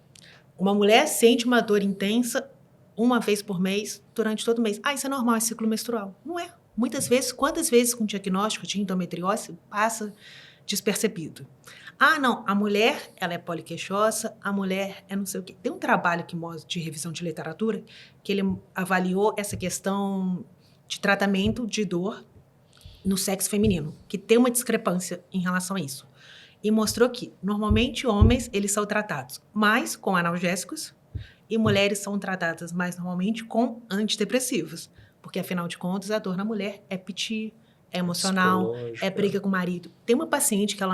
uma mulher sente uma dor intensa uma vez por mês, durante todo o mês. Isso é normal, é ciclo menstrual. Não é. Muitas vezes, quantas vezes com diagnóstico de endometriose passa despercebido? Não, a mulher, ela é poliqueixosa, a mulher é não sei o quê. Tem um trabalho de revisão de literatura que ele avaliou essa questão de tratamento de dor no sexo feminino, que tem uma discrepância em relação a isso. E mostrou que, normalmente, homens, eles são tratados mais com analgésicos e mulheres são tratadas mais normalmente com antidepressivos. Porque, afinal de contas, a dor na mulher é piti, é emocional, é briga com o marido. Tem uma paciente que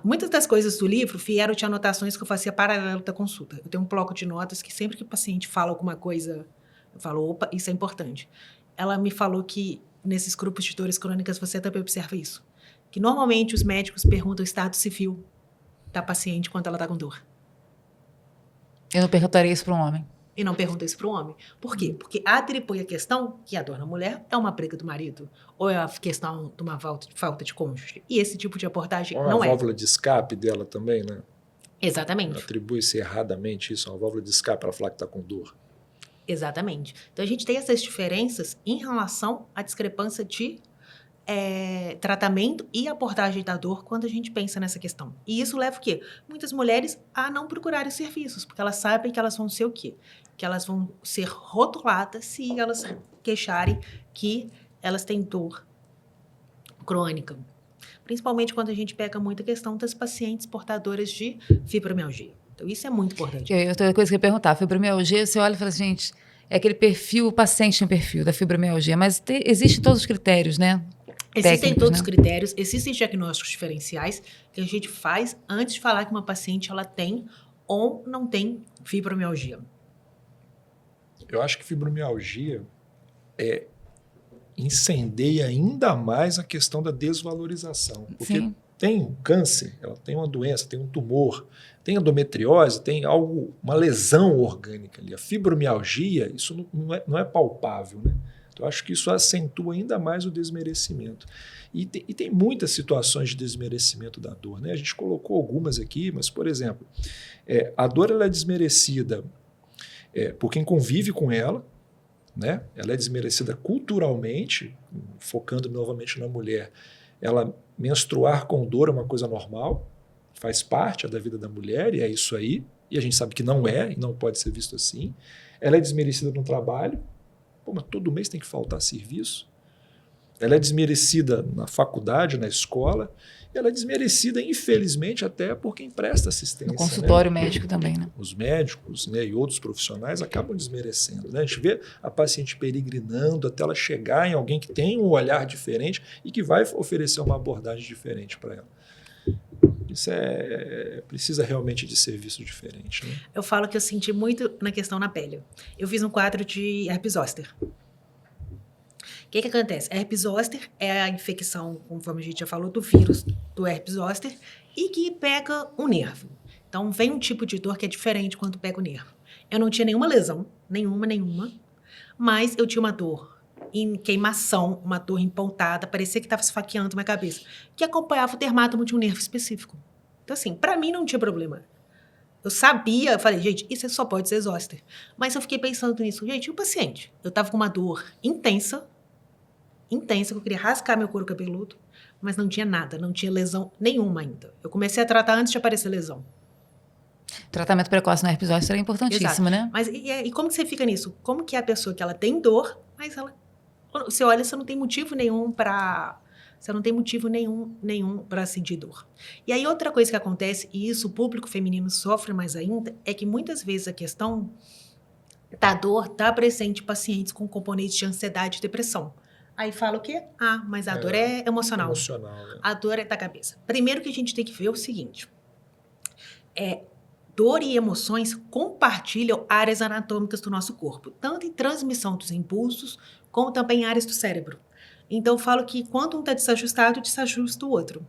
muitas das coisas do livro vieram de anotações que eu fazia paralelo da consulta. Eu tenho um bloco de notas que sempre que o paciente fala alguma coisa, eu falo, opa, isso é importante. Ela me falou que nesses grupos de dores crônicas você também observa isso. Que normalmente os médicos perguntam o estado civil da paciente quando ela está com dor. Eu não perguntaria isso para um homem. E não pergunta isso para o homem. Por quê? Porque atribui a questão que a dor na mulher é uma briga do marido, ou é a questão de uma falta de cônjuge. E esse tipo de abordagem ou não é. A válvula de escape dela também, né? Exatamente. Atribui-se erradamente isso, a válvula de escape, ela falar que está com dor. Exatamente. Então, a gente tem essas diferenças em relação à discrepância de tratamento e abordagem da dor quando a gente pensa nessa questão. E isso leva o quê? Muitas mulheres a não procurarem os serviços, porque elas sabem que elas vão ser o quê? Que elas vão ser rotuladas se elas queixarem que elas têm dor crônica. Principalmente quando a gente pega muito a questão das pacientes portadoras de fibromialgia. Então, isso é muito importante. Outra coisa que eu ia perguntar, fibromialgia, você olha e fala assim, gente, é aquele perfil, o paciente tem perfil da fibromialgia, mas existem todos os critérios, né? Existem Técnicos, todos os né? critérios, existem diagnósticos diferenciais que a gente faz antes de falar que uma paciente ela tem ou não tem fibromialgia. Eu acho que fibromialgia incendeia ainda mais a questão da desvalorização. Porque Sim. tem um câncer, ela tem uma doença, tem um tumor, tem endometriose, tem uma lesão orgânica ali. A fibromialgia, isso não é palpável, né? Então, eu acho que isso acentua ainda mais o desmerecimento. E tem muitas situações de desmerecimento da dor, né? A gente colocou algumas aqui, mas, por exemplo, a dor ela é desmerecida por quem convive com ela, né? Ela é desmerecida culturalmente, focando novamente na mulher. Ela menstruar com dor é uma coisa normal, faz parte da vida da mulher, e é isso aí. E a gente sabe que não é, e não pode ser visto assim. Ela é desmerecida no trabalho. Pô, mas todo mês tem que faltar serviço. Ela é desmerecida na faculdade, na escola. Ela é desmerecida, infelizmente, até por quem presta assistência. No consultório né? médico também, né? Os médicos, né, e outros profissionais acabam desmerecendo. Né? A gente vê a paciente peregrinando até ela chegar em alguém que tem um olhar diferente e que vai oferecer uma abordagem diferente para ela. Isso precisa realmente de serviço diferente. Né? Eu falo que eu senti muito na questão na pele. Eu fiz um quadro de herpes zoster. O que acontece? A herpes zoster é a infecção, conforme a gente já falou, do vírus do herpes zoster e que pega o nervo. Então, vem um tipo de dor que é diferente quando pega o nervo. Eu não tinha nenhuma lesão, nenhuma, mas eu tinha uma dor em queimação, uma dor empontada, parecia que estava esfaqueando minha cabeça, que acompanhava o dermatomo de um nervo específico. Então, assim, para mim não tinha problema. Eu sabia, eu falei, gente, isso só pode ser zoster. Mas eu fiquei pensando nisso, gente, e o paciente? Eu estava com uma dor intensa, que eu queria rasgar meu couro cabeludo, mas não tinha nada, não tinha lesão nenhuma ainda. Eu comecei a tratar antes de aparecer lesão. Tratamento precoce no herpes zoster é importantíssimo, Exato. né? Mas e como que você fica nisso? Como que é a pessoa que ela tem dor, mas você olha, você não tem motivo nenhum para sentir dor. E aí outra coisa que acontece, e isso o público feminino sofre mais ainda, é que muitas vezes a questão da dor está presente em pacientes com componentes de ansiedade e depressão. Aí fala o quê? Ah, mas a dor é emocional. Né? A dor é da cabeça. Primeiro que a gente tem que ver é o seguinte. Dor e emoções compartilham áreas anatômicas do nosso corpo, tanto em transmissão dos impulsos, como também em áreas do cérebro. Então, eu falo que quando um está desajusta o outro.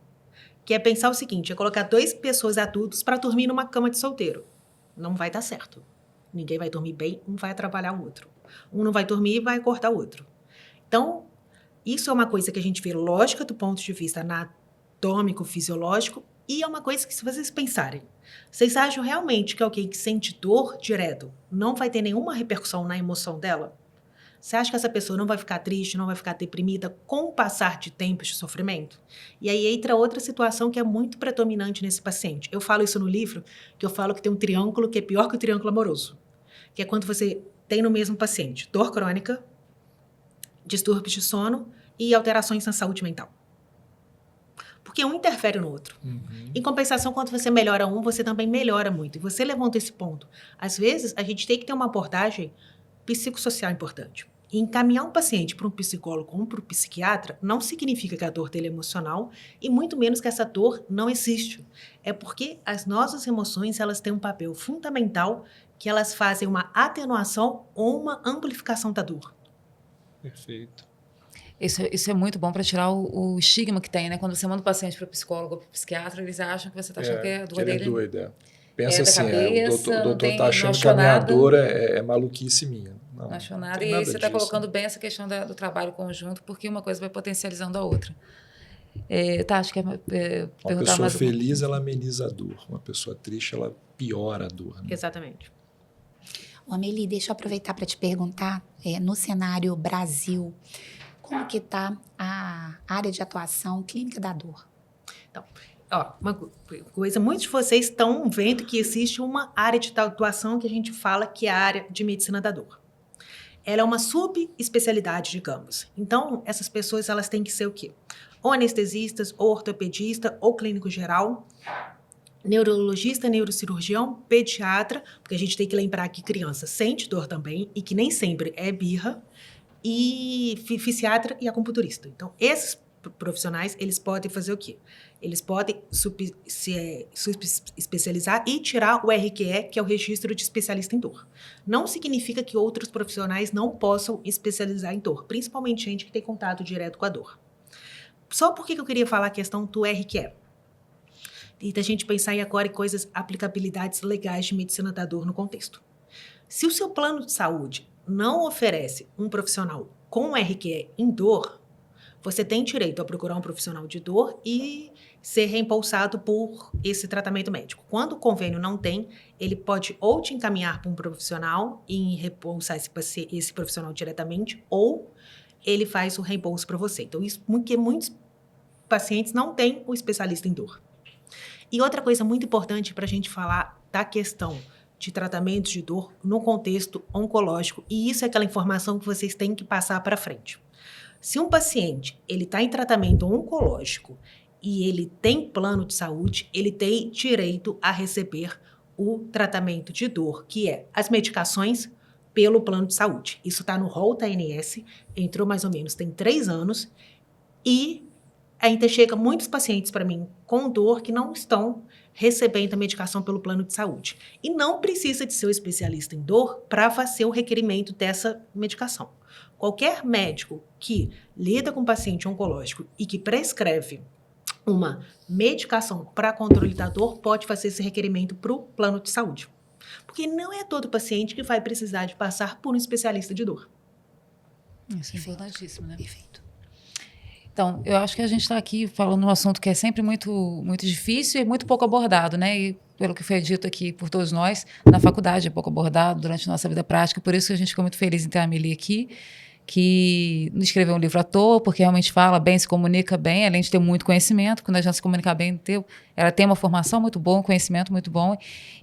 Que é pensar o seguinte, é colocar 2 pessoas adultas para dormir numa cama de solteiro. Não vai dar certo. Ninguém vai dormir bem, um vai atrapalhar o outro. Um não vai dormir e vai cortar o outro. Então, isso é uma coisa que a gente vê lógica do ponto de vista anatômico, fisiológico, e é uma coisa que, se vocês pensarem, vocês acham realmente que alguém que sente dor direto não vai ter nenhuma repercussão na emoção dela? Você acha que essa pessoa não vai ficar triste, não vai ficar deprimida com o passar de tempos de sofrimento? E aí entra outra situação que é muito predominante nesse paciente. Eu falo isso no livro, que eu falo que tem um triângulo que é pior que o triângulo amoroso. Que é quando você tem no mesmo paciente dor crônica, distúrbios de sono e alterações na saúde mental. Porque um interfere no outro. Em compensação, quando você melhora um, você também melhora muito. E você levanta esse ponto. Às vezes, a gente tem que ter uma abordagem psicossocial importante. E encaminhar um paciente para um psicólogo ou para um psiquiatra não significa que a dor dele é emocional e muito menos que essa dor não existe. É porque as nossas emoções, elas têm um papel fundamental, que elas fazem uma atenuação ou uma amplificação da dor. Perfeito. Isso é muito bom para tirar o estigma que tem, né? Quando você manda o paciente para o psicólogo ou para o psiquiatra, eles acham que você está achando que a dor ele dele é doido, Pensa da assim, cabeça, o não doutor tem- está não achando que achou a minha nada. dor é maluquice minha. Não achou não nada. tem E aí nada você está disso. colocando bem essa questão do trabalho conjunto, porque uma coisa vai potencializando a outra. Tá, acho que Uma perguntar pessoa mais feliz, ela ameniza a dor. Uma pessoa triste, ela piora a dor. Né? Exatamente. Ô, Amelie, deixa eu aproveitar para te perguntar, no cenário Brasil, como que está a área de atuação clínica da dor? Uma coisa, muitos de vocês estão vendo que existe uma área de atuação que a gente fala que é a área de medicina da dor. Ela é uma subespecialidade, digamos. Então, essas pessoas, elas têm que ser o quê? Ou anestesistas, ou ortopedista, ou clínico geral, neurologista, neurocirurgião, pediatra, porque a gente tem que lembrar que criança sente dor também e que nem sempre é birra, e fisiatra e acupunturista. Então, esses profissionais, eles podem fazer o quê? Eles podem se especializar e tirar o RQE, que é o Registro de Especialista em Dor. Não significa que outros profissionais não possam especializar em dor, principalmente gente que tem contato direto com a dor. Só por que eu queria falar a questão do RQE? E da gente pensar agora em coisas, aplicabilidades legais de medicina da dor no contexto. Se o seu plano de saúde não oferece um profissional com RQE em dor, você tem direito a procurar um profissional de dor e ser reembolsado por esse tratamento médico. Quando o convênio não tem, ele pode ou te encaminhar para um profissional e reembolsar esse profissional diretamente, ou ele faz o reembolso para você. Então, isso porque muitos pacientes não têm o especialista em dor. E outra coisa muito importante para a gente falar da questão de tratamentos de dor no contexto oncológico, e isso é aquela informação que vocês têm que passar para frente. Se um paciente ele está em tratamento oncológico e ele tem plano de saúde, ele tem direito a receber o tratamento de dor, que é as medicações pelo plano de saúde. Isso está no rol da ANS, entrou mais ou menos, tem 3 anos, e ainda chega muitos pacientes para mim com dor que não estão recebendo a medicação pelo plano de saúde. E não precisa de ser um especialista em dor para fazer o requerimento dessa medicação. Qualquer médico que lida com paciente oncológico e que prescreve uma medicação para controle da dor pode fazer esse requerimento para o plano de saúde. Porque não é todo paciente que vai precisar de passar por um especialista de dor. Isso é importantíssimo, né? Perfeito. Então, eu acho que a gente está aqui falando um assunto que é sempre muito, muito difícil e muito pouco abordado, né? E pelo que foi dito aqui por todos nós, na faculdade é pouco abordado durante a nossa vida prática, por isso que a gente ficou muito feliz em ter a Amelie aqui, que não escreveu um livro à toa, porque realmente fala bem, se comunica bem, além de ter muito conhecimento. Quando a gente se comunica bem, ela tem uma formação muito boa, um conhecimento muito bom,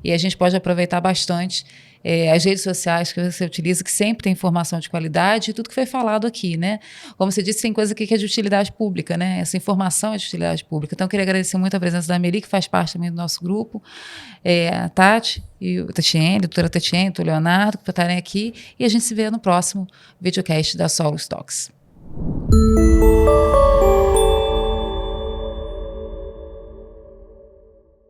e a gente pode aproveitar bastante as redes sociais que você utiliza, que sempre tem informação de qualidade, e tudo que foi falado aqui, né? Como você disse, tem coisa aqui que é de utilidade pública, né? Essa informação é de utilidade pública. Então, eu queria agradecer muito a presença da Amelie, que faz parte também do nosso grupo, a Tati, e o Tatiene, a doutora Tatiene, o Leonardo, que estarem aqui, e a gente se vê no próximo videocast da Solos Talks.